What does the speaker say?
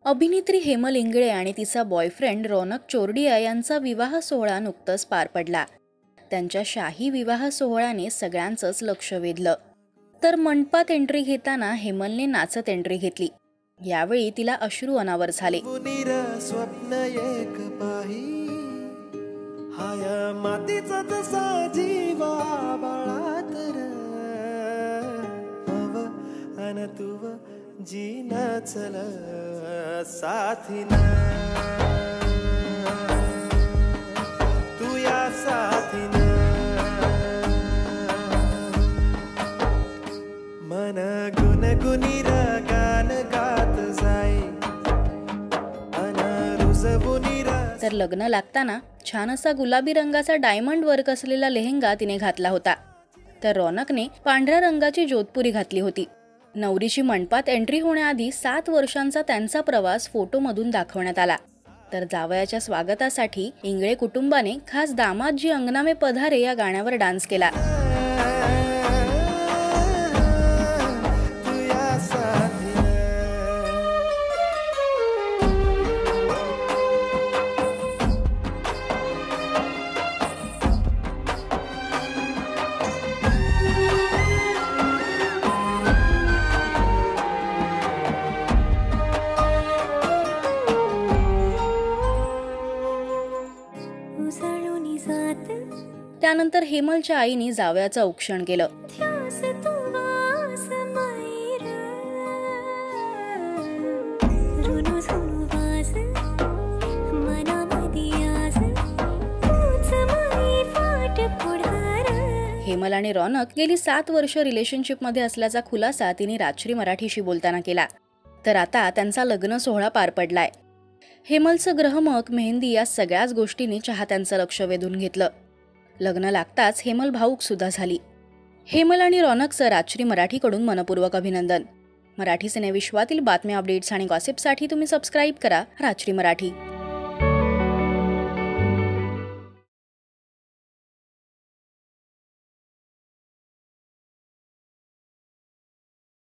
अभिनेत्री हेमल इंगळे आणि तिचा बॉयफ्रेंड रौनक चोरडिया यांचा विवाह सोहळा नुकताच पार पडला। त्यांच्या शाही विवाह सोहळ्याने सगळ्यांचंच लक्ष वेधलं। तर मंडपात एंट्री घेताना हेमलने नाचत एंट्री घेतली। यावेळी तिला अश्रू अनावर झाले। स्वप्न एक पाही हाया मातीचा तसा जीवा बाळात अन तुव जीना चल साथीना तू या साथीना मन गुणगुनी गान गात जाई अन रुजवुनी। तर लग्न लागताना छान असा गुलाबी रंगाचा डायमंड वर्क असलेला लेहंगा तिने घातला होता। तर रौनकने पांढऱ्या रंगाची जोधपुरी घातली होती। नवरीची मंडपात एंट्री होण्याआधी 7 वर्षांचा त्यांचा प्रवास फोटोमधून दाखवण्यात आला। तर जावयाच्या स्वागतासाठी इंगळे कुटुंबाने खास दामादजी अंगना में पधारे या गाण्यावर डान्स केला। त्यानंतर हेमलच्या आईने जावयाचं औक्षण केलं। हेमल आणि रौनक गेली 7 वर्ष रिलेशनशिप मध्ये असल्याचा खुलासा तिने राजश्री मराठीशी बोलताना केला। तर आता त्यांचा लग्न सोहळा पार पडलाय। हेमलचं ग्रहमक, मेहंदी या सगळ्याच गोष्टींनी चाहत्यांचं लक्ष वेधून घेतलं। लग्न लागताच हेमल भावूक सुद्धा झाली। हेमल आणि रौनकचं राजश्री मराठीकडून मनपूर्वक अभिनंदन। मराठी सिनेविश्वातील बातम्या, अपडेट्स आणि गॉसिपसाठी तुम्ही सबस्क्राईब करा राजश्री मराठी।